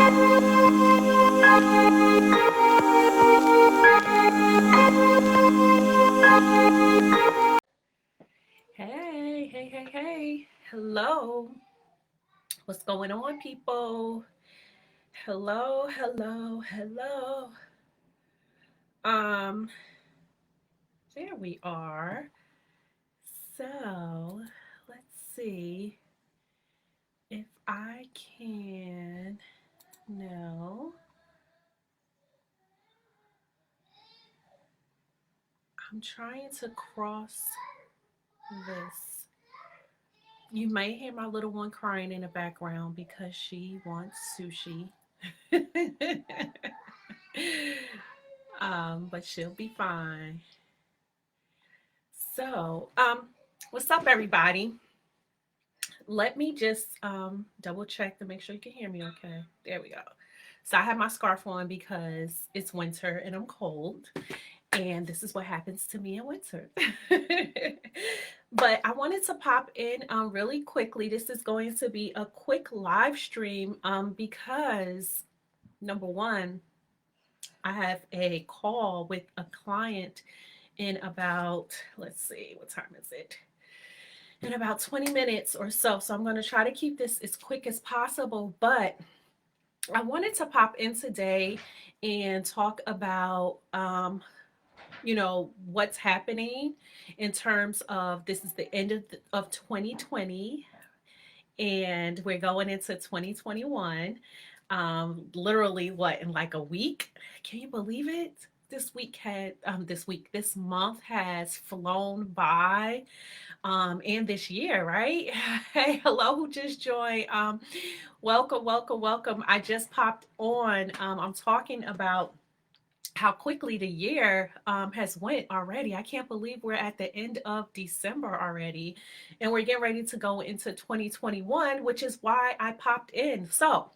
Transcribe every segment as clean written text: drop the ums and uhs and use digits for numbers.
Hey, hey, hey, hey. Hello. What's going on, people? Hello, hello, hello. Um, there we are. So, let's see if I can. No, I'm trying to cross this. You may hear my little one crying in the background because she wants sushi. But she'll be fine. So, what's up, everybody? Let me just double check to make sure you can hear me okay. There we go. So, I have my scarf on because it's winter and I'm cold, and this is what happens to me in winter. But I wanted to pop in really quickly. This is going to be a quick live stream because number one, I have a call with a client in about, let's see, what time is it? In about 20 minutes or so. So I'm going to try to keep this as quick as possible. But I wanted to pop in today and talk about, what's happening in terms of this is the end of 2020 and we're going into 2021. Literally, what, in like a week? Can you believe it? This month has flown by, and this year, right? Hey, hello, who just joined? Welcome, welcome, welcome. I just popped on. I'm talking about how quickly the year has went already. I can't believe we're at the end of December already, and we're getting ready to go into 2021, which is why I popped in. So,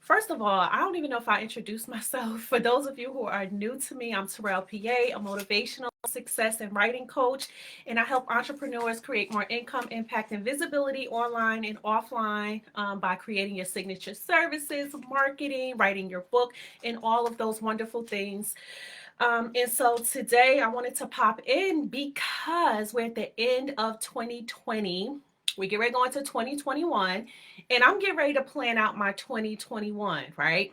first of all, I don't even know if I introduced myself. For those of you who are new to me, I'm Terrell PA, a motivational success and writing coach, and I help entrepreneurs create more income, impact, and visibility online and offline by creating your signature services, marketing, writing your book, and all of those wonderful things. And so today I wanted to pop in because we're at the end of 2020. We get ready to go into 2021, and I'm getting ready to plan out my 2021, right?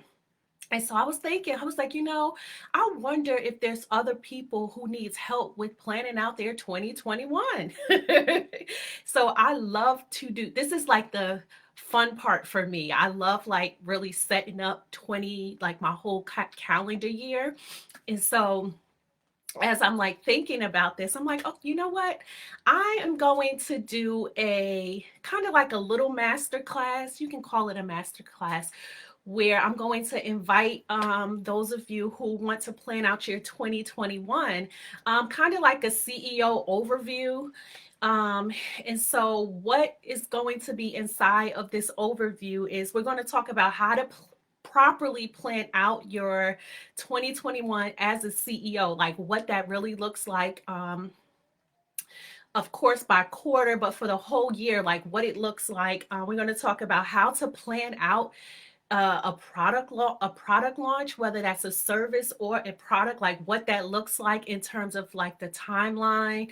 And so I was thinking, I was like, I wonder if there's other people who needs help with planning out their 2021. So I love to do this is like the fun part for me. I love like really setting up 20 like my whole calendar year. And so as I'm like thinking about this, I'm like, oh, you know what? I am going to do a kind of like a little master class. You can call it a master class where I'm going to invite those of you who want to plan out your 2021, kind of like a CEO overview. Um, and so, what is going to be inside of this overview is we're going to talk about how to properly plan out your 2021 as a CEO, like what that really looks like. Of course, by quarter, but for the whole year, like what it looks like. We're going to talk about how to plan out a product launch, whether that's a service or a product, like what that looks like in terms of like the timeline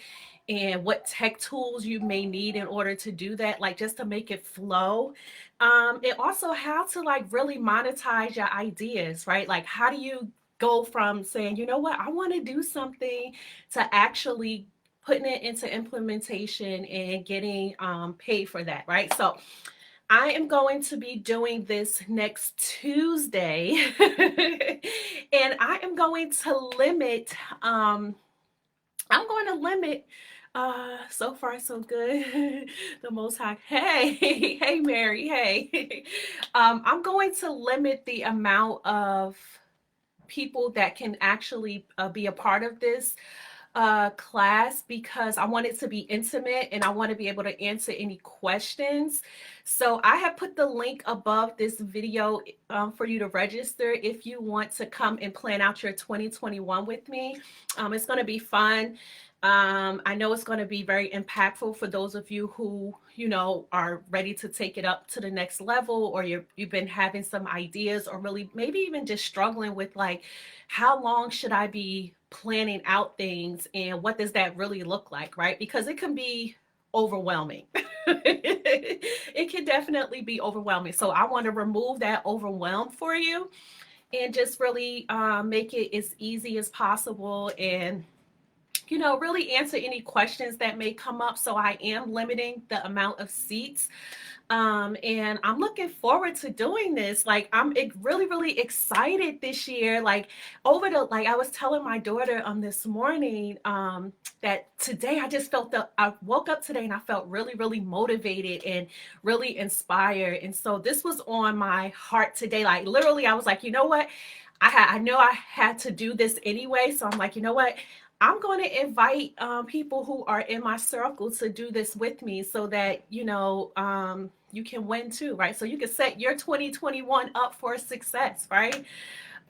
and what tech tools you may need in order to do that, like just to make it flow. And also how to like really monetize your ideas, right? Like how do you go from saying, you know what, I want to do something, to actually putting it into implementation and getting paid for that, right? So I am going to be doing this next Tuesday, and I am going to limit. I'm going to limit. So far so good. The Most High. Hey, hey, Mary. Hey. I'm going to limit the amount of people that can actually be a part of this class because I want it to be intimate and I want to be able to answer any questions. So I have put the link above this video for you to register if you want to come and plan out your 2021 with me. It's going to be fun. I know it's going to be very impactful for those of you who, are ready to take it up to the next level, or you've been having some ideas, or really maybe even just struggling with like, how long should I be planning out things and what does that really look like, right? Because it can be overwhelming. It can definitely be overwhelming. So I want to remove that overwhelm for you and just really make it as easy as possible, and really answer any questions that may come up. So I am limiting the amount of seats. And I'm looking forward to doing this. Like, I'm really, really excited this year. Like, like, I was telling my daughter this morning that today I just felt I woke up today and I felt really, really motivated and really inspired. And so this was on my heart today. Like, literally, I was like, you know what? I know I had to do this anyway. So I'm like, you know what? I'm going to invite people who are in my circle to do this with me so that, you can win too, right? So you can set your 2021 up for success, right?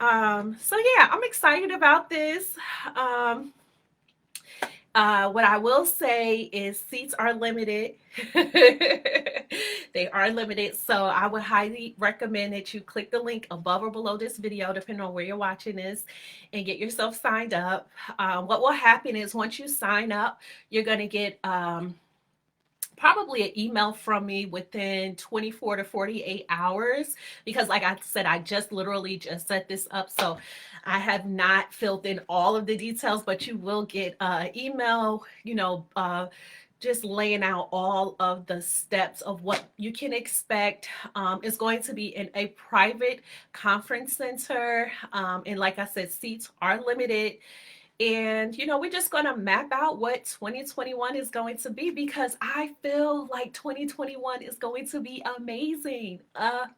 So yeah, I'm excited about this. Um, what I will say is seats are limited. They are limited. So I would highly recommend that you click the link above or below this video, depending on where you're watching this, and get yourself signed up. What will happen is once you sign up, you're going to get probably an email from me within 24 to 48 hours, because like I said, I just literally just set this up, so I have not filled in all of the details, but you will get email, just laying out all of the steps of what you can expect. It's going to be in a private conference center, and like I said, seats are limited. And, we're just going to map out what 2021 is going to be, because I feel like 2021 is going to be amazing.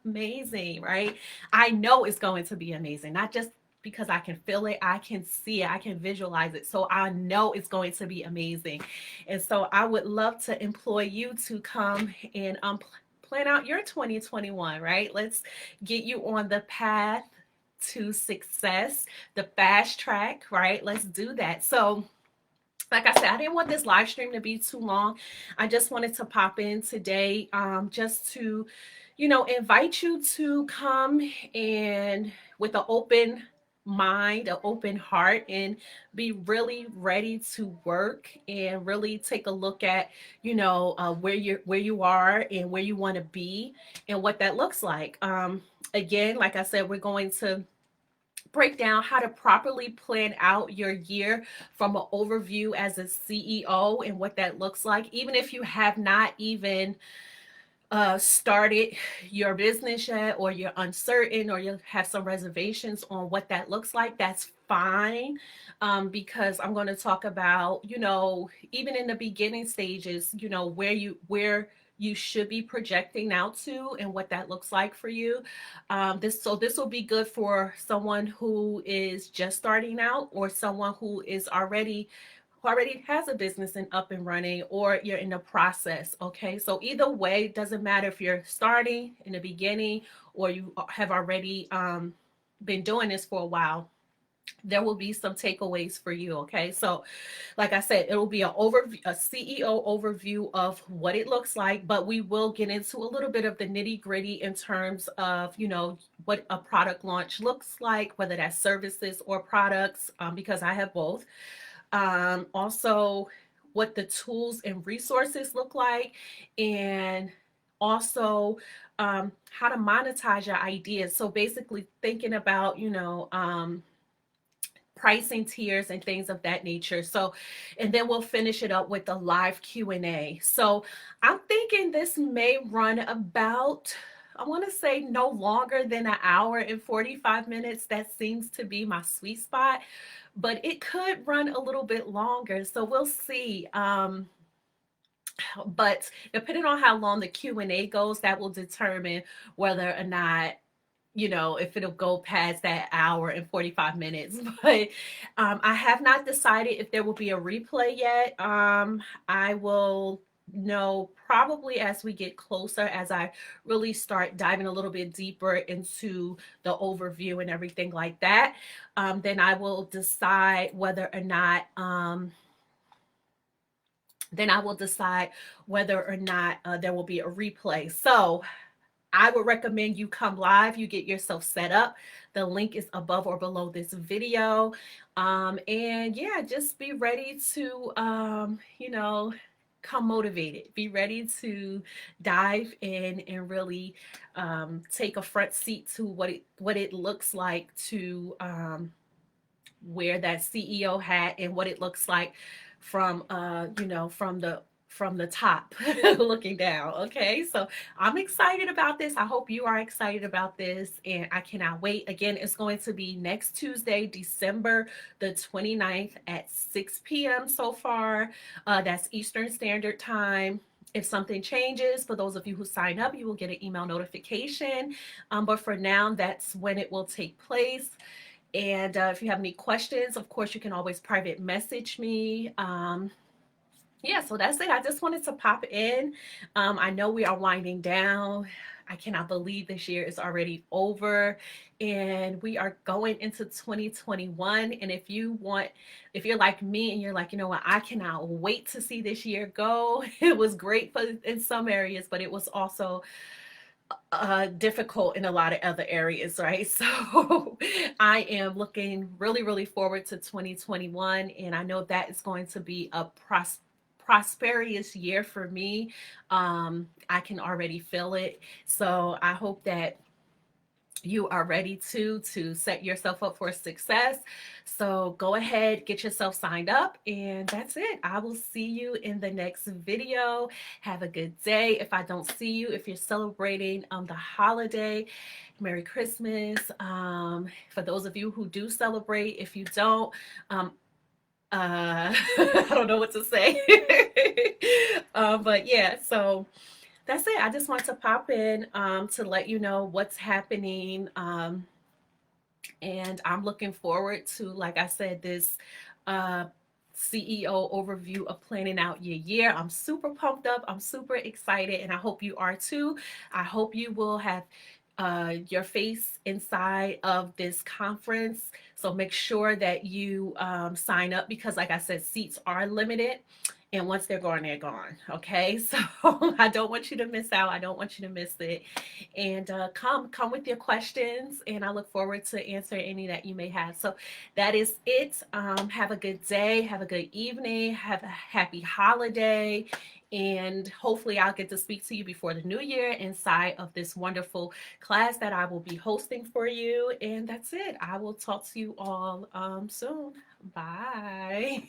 Amazing, right? I know it's going to be amazing, not just because I can feel it, I can see it, I can visualize it. So I know it's going to be amazing. And so I would love to employ you to come and plan out your 2021, right? Let's get you on the path to success, the fast track, right? Let's do that. So, like I said, I didn't want this live stream to be too long. I just wanted to pop in today, just to, invite you to come and with an open mind, an open heart, and be really ready to work and really take a look at, where you are and where you want to be and what that looks like. Again, like I said, we're going to break down how to properly plan out your year from an overview as a CEO and what that looks like. Even if you have not even started your business yet, or you're uncertain, or you have some reservations on what that looks like, that's fine. Because I'm going to talk about, even in the beginning stages, where you should be projecting out to and what that looks like for you. This will be good for someone who is just starting out, or someone who already has a business and up and running, or you're in the process. Okay, so either way, it doesn't matter if you're starting in the beginning or you have already been doing this for a while. There will be some takeaways for you. Okay, so like I said, it will be a CEO overview of what it looks like, but we will get into a little bit of the nitty gritty in terms of, what a product launch looks like, whether that's services or products, because I have both. Also, what the tools and resources look like, and also how to monetize your ideas. So basically, thinking about, pricing tiers and things of that nature. So, and then we'll finish it up with a live Q&A. So I'm thinking this may run about, I want to say, no longer than an hour and 45 minutes. That seems to be my sweet spot, but it could run a little bit longer. So we'll see. But depending on how long the Q&A goes, that will determine whether or not, if it'll go past that hour and 45 minutes. But I have not decided if there will be a replay yet. I will know probably as we get closer, as I really start diving a little bit deeper into the overview and everything like that. Then I will decide whether or not then I will decide whether or not there will be a replay. So I would recommend you come live, you get yourself set up. The link is above or below this video. And yeah, just be ready to, come motivated. Be ready to dive in and really take a front seat to what it looks like to wear that CEO hat and what it looks like from from the top looking down. Okay, so I'm excited about this. I hope you are excited about this, and I cannot wait. Again, it's going to be next Tuesday, December the 29th at 6 p.m. so far. That's Eastern Standard Time. If something changes, for those of you who sign up, you will get an email notification. But for now, that's when it will take place. And if you have any questions, of course, you can always private message me. Yeah, so that's it. I just wanted to pop in. I know we are winding down. I cannot believe this year is already over and we are going into 2021. And if you're like me and you're like, you know what, I cannot wait to see this year go. It was great in some areas, but it was also difficult in a lot of other areas, right? So I am looking really, really forward to 2021, and I know that is going to be a prosperous year for me. I can already feel it. So I hope that you are ready to set yourself up for success. So go ahead, get yourself signed up, and that's it. I will see you in the next video. Have a good day. If I don't see you, if you're celebrating the holiday, Merry Christmas. For those of you who do celebrate, if you don't, I don't know what to say. But yeah, so that's it. I just want to pop in to let you know what's happening. And I'm looking forward to, like I said, this uh, CEO overview of planning out your year. I'm super pumped up. I'm super excited, and I hope you are too. I hope you will have your face inside of this conference. So make sure that you sign up because, like I said, seats are limited. And once they're gone, they're gone. Okay. So I don't want you to miss out. I don't want you to miss it. And come with your questions. And I look forward to answering any that you may have. So that is it. Have a good day. Have a good evening. Have a happy holiday. And hopefully, I'll get to speak to you before the new year inside of this wonderful class that I will be hosting for you. And that's it. I will talk to you all soon. Bye.